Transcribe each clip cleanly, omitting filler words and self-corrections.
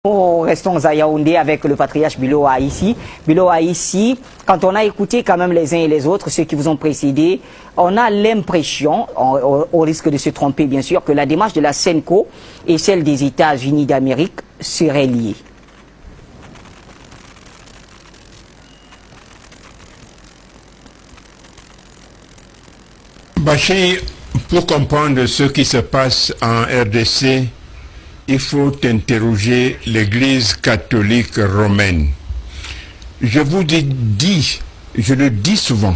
Nous restons à Yaoundé avec le patriarche Bilo Aïssi. Bilo Aïssi, quand on a écouté quand même les uns et les autres, ceux qui vous ont précédé, on a l'impression, au risque de se tromper bien sûr, que la démarche de la SENCO et celle des États-Unis d'Amérique seraient liées. Bachir, pour comprendre ce qui se passe en RDC, il faut interroger l'Église catholique romaine. Je vous dis, je le dis souvent,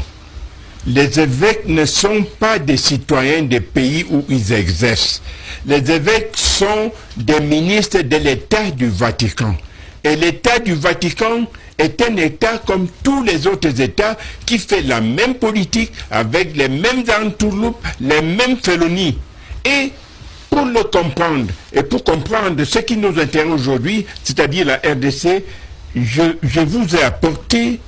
les évêques ne sont pas des citoyens des pays où ils exercent. Les évêques sont des ministres de l'État du Vatican. Et l'État du Vatican est un État comme tous les autres États qui fait la même politique avec les mêmes entourloupes, les mêmes félonies. Et pour le comprendre, et pour comprendre ce qui nous intéresse aujourd'hui, c'est-à-dire la RDC, je vous ai apporté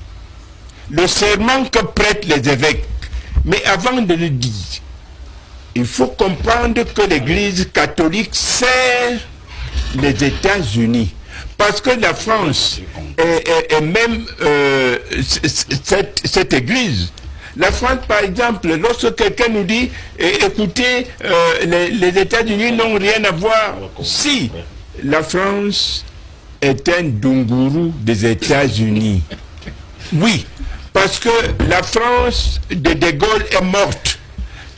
le serment que prêtent les évêques. Mais avant de le dire, il faut comprendre que l'Église catholique sert les États-Unis. Parce que la France et même cette Église, la France, par exemple, lorsque quelqu'un nous dit écoutez, les États-Unis n'ont rien à voir. Si la France est un Dunguru des États-Unis. Oui, parce que la France de De Gaulle est morte.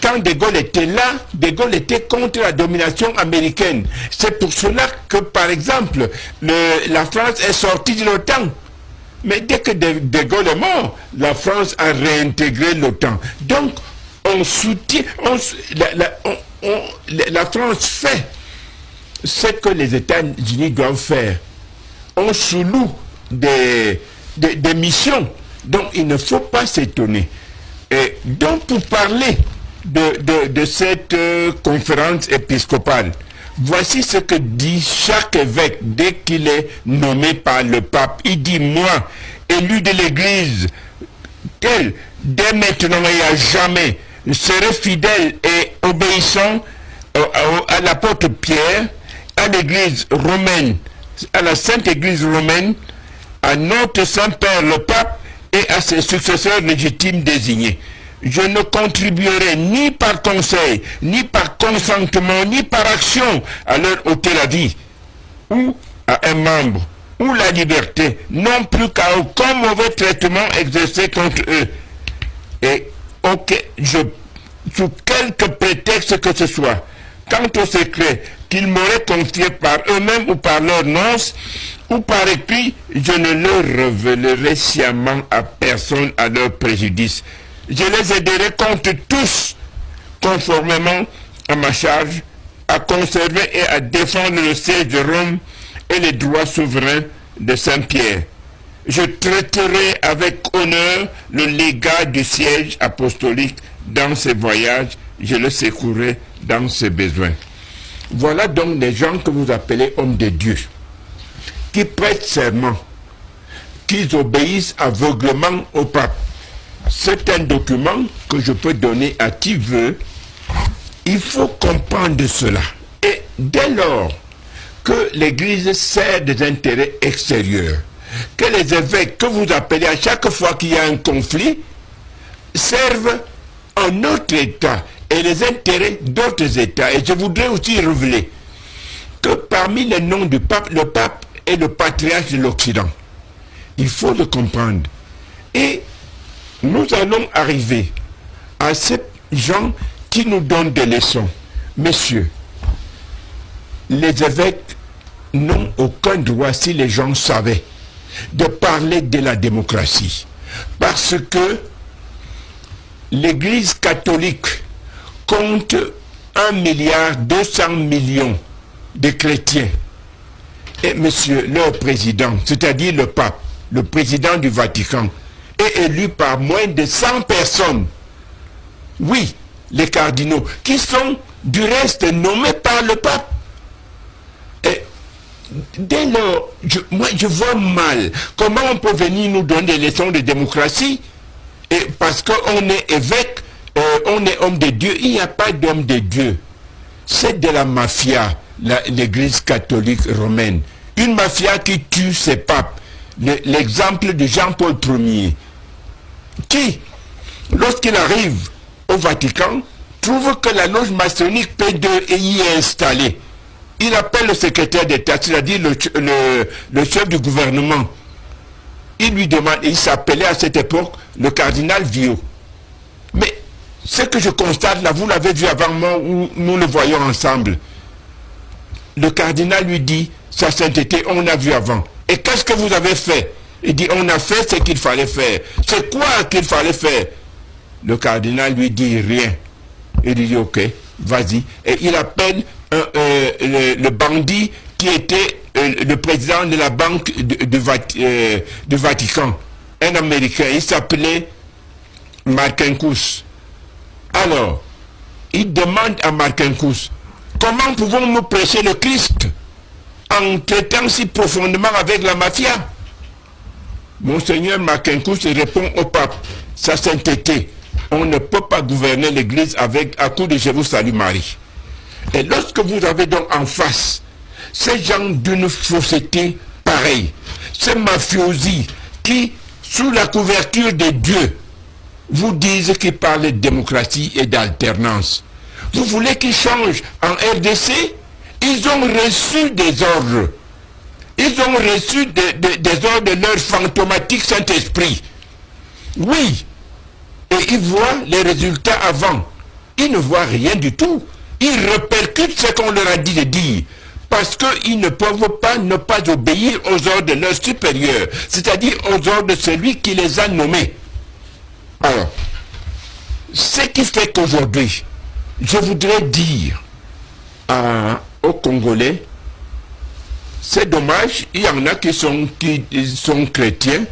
Quand De Gaulle était là, De Gaulle était contre la domination américaine. C'est pour cela que, par exemple, la France est sortie de l'OTAN. Mais dès que De Gaulle est mort, la France a réintégré l'OTAN. Donc, on soutient, la France fait ce que les États-Unis doivent faire. On sous-loue des missions. Donc, il ne faut pas s'étonner. Et donc, pour parler de cette conférence épiscopale, voici ce que dit chaque évêque dès qu'il est nommé par le pape. Il dit, moi, élu de l'Église, tel, dès maintenant et à jamais, serai fidèle et obéissant à l'apôtre Pierre, à l'Église romaine, à la Sainte Église romaine, à notre Saint-Père le pape et à ses successeurs légitimes désignés. Je ne contribuerai ni par conseil, ni par consentement, ni par action à leur ôter la vie, ou à un membre, ou la liberté, non plus qu'à aucun mauvais traitement exercé contre eux. Et sous quelque prétexte que ce soit, quant au secret qu'ils m'auraient confié par eux-mêmes ou par leurs nonces, ou par écrit, je ne leur révélerai sciemment à personne à leur préjudice. Je les aiderai contre tous, conformément à ma charge, à conserver et à défendre le siège de Rome et les droits souverains de Saint-Pierre. Je traiterai avec honneur le légat du siège apostolique dans ses voyages, je le secourrai dans ses besoins. Voilà donc les gens que vous appelez hommes de Dieu, qui prêtent serment, qui obéissent aveuglement au pape. C'est un document que je peux donner à qui veut. Il faut comprendre cela. Et dès lors que l'Église sert des intérêts extérieurs, que les évêques que vous appelez à chaque fois qu'il y a un conflit servent un autre État et les intérêts d'autres États. Et je voudrais aussi révéler que parmi les noms du pape, le pape est le patriarche de l'Occident. Il faut le comprendre. Et nous allons arriver à ces gens qui nous donnent des leçons. Messieurs, les évêques n'ont aucun droit, si les gens savaient, de parler de la démocratie. Parce que l'Église catholique compte 1,2 milliard de chrétiens. Et monsieur, leur président, c'est-à-dire le pape, le président du Vatican, est élu par moins de 100 personnes. Oui, les cardinaux, qui sont du reste nommés par le pape. Et dès lors, moi je vois mal comment on peut venir nous donner des leçons de démocratie, et parce qu'on est évêque, on est homme de Dieu. Il n'y a pas d'homme de Dieu. C'est de la mafia, l'Église catholique romaine. Une mafia qui tue ses papes. L'exemple de Jean-Paul Ier, qui, lorsqu'il arrive au Vatican, trouve que la loge maçonnique P2 y est installée. Il appelle le secrétaire d'État, c'est-à-dire le chef du gouvernement. Il lui demande, il s'appelait à cette époque le cardinal Viau. Mais ce que je constate là, vous l'avez vu avant moi, où nous le voyons ensemble. Le cardinal lui dit, sa sainteté, on a vu avant. Et qu'est-ce que vous avez fait? Il dit, on a fait ce qu'il fallait faire. C'est quoi qu'il fallait faire? Le cardinal lui dit rien. Il dit, ok, vas-y. Et il appelle le bandit qui était le président de la banque du Vatican, un Américain. Il s'appelait Marcinkus. Alors, il demande à Marcinkus, comment pouvons-nous prêcher le Christ en traitant si profondément avec la mafia? Monseigneur Marcinkus répond au pape, sa sainteté, on ne peut pas gouverner l'église à coup de je vous salue Marie. Et lorsque vous avez donc en face ces gens d'une fausseté pareille, ces mafiosi qui, sous la couverture de Dieu, vous disent qu'ils parlent de démocratie et d'alternance. Vous voulez qu'ils changent en RDC? Ils ont reçu des ordres. Ils ont reçu des ordres de leur fantomatique Saint-Esprit. Oui. Et ils voient les résultats avant. Ils ne voient rien du tout. Ils répercutent ce qu'on leur a dit de dire. Parce qu'ils ne peuvent pas ne pas obéir aux ordres de leur supérieur. C'est-à-dire aux ordres de celui qui les a nommés. Alors, ce qui fait qu'aujourd'hui, je voudrais dire aux Congolais, c'est dommage, il y en a qui sont chrétiens.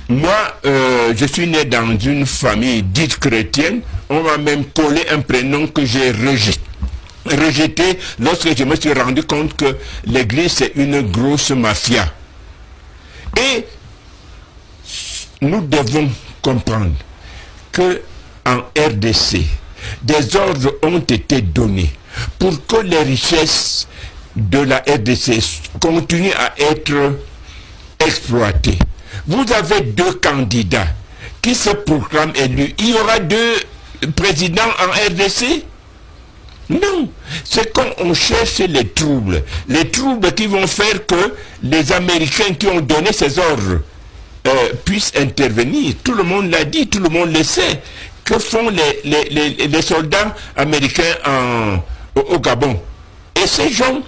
Moi, je suis né dans une famille dite chrétienne. On m'a même collé un prénom que j'ai rejeté lorsque je me suis rendu compte que l'église c'est une grosse mafia. Et nous devons comprendre que en RDC, des ordres ont été donnés pour que les richesses de la RDC continuent à être exploitées. Vous avez deux candidats qui se proclament élus. Il y aura deux présidents en RDC? Non. C'est quand on cherche les troubles qui vont faire que les Américains qui ont donné ces ordres puissent intervenir. Tout le monde l'a dit, tout le monde le sait. Que font les soldats américains au Gabon? Et ces gens,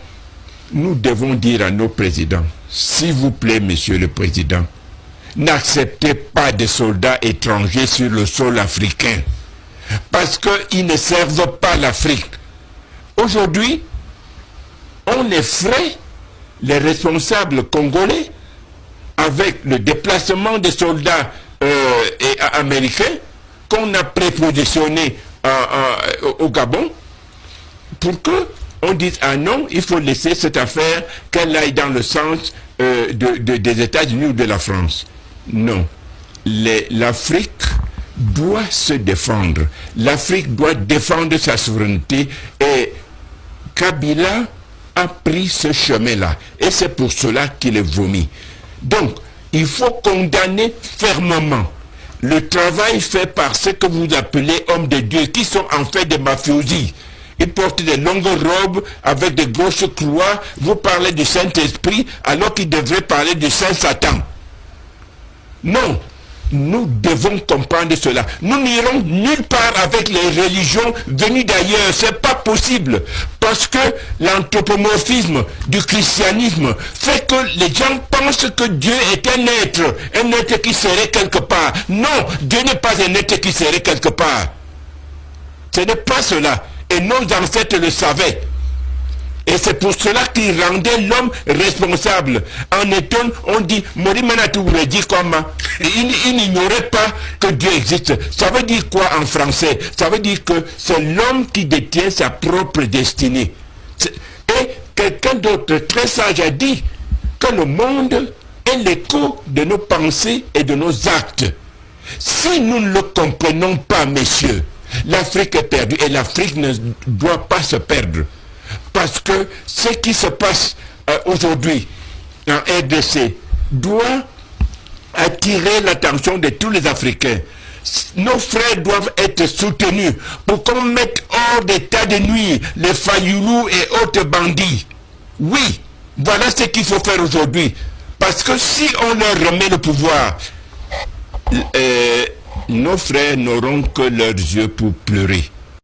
nous devons dire à nos présidents, s'il vous plaît, monsieur le président, n'acceptez pas de soldats étrangers sur le sol africain, parce qu'ils ne servent pas l'Afrique. Aujourd'hui, on effraie les responsables congolais avec le déplacement des soldats américains qu'on a prépositionnés au Gabon, pour que on dise ah non, il faut laisser cette affaire qu'elle aille dans le sens des États-Unis ou de la France. Non. L'Afrique doit se défendre. L'Afrique doit défendre sa souveraineté et Kabila a pris ce chemin-là. Et c'est pour cela qu'il est vomi. Donc, il faut condamner fermement le travail fait par ce que vous appelez hommes de Dieu, qui sont en fait des mafiosi. Ils portent des longues robes avec des grosses croix. Vous parlez du Saint-Esprit alors qu'ils devraient parler du Saint-Satan. Non, nous devons comprendre cela. Nous n'irons nulle part avec les religions venues d'ailleurs. C'est pas possible. Parce que l'anthropomorphisme du christianisme fait que les gens pensent que Dieu est un être qui serait quelque part. Non, Dieu n'est pas un être qui serait quelque part. Ce n'est pas cela. Et nos ancêtres le savaient. Et c'est pour cela qu'ils rendaient l'homme responsable. En étonne, on dit, il n'ignorait pas que Dieu existe. Ça veut dire quoi en français? Ça veut dire que c'est l'homme qui détient sa propre destinée. Et quelqu'un d'autre très sage a dit que le monde est l'écho de nos pensées et de nos actes. Si nous ne le comprenons pas, messieurs, l'Afrique est perdue et l'Afrique ne doit pas se perdre. Parce que ce qui se passe aujourd'hui en RDC doit attirer l'attention de tous les Africains. Nos frères doivent être soutenus pour qu'on mette hors d'état de nuit les fayoulous et autres bandits. Oui, voilà ce qu'il faut faire aujourd'hui. Parce que si on leur remet le pouvoir, nos frères n'auront que leurs yeux pour pleurer.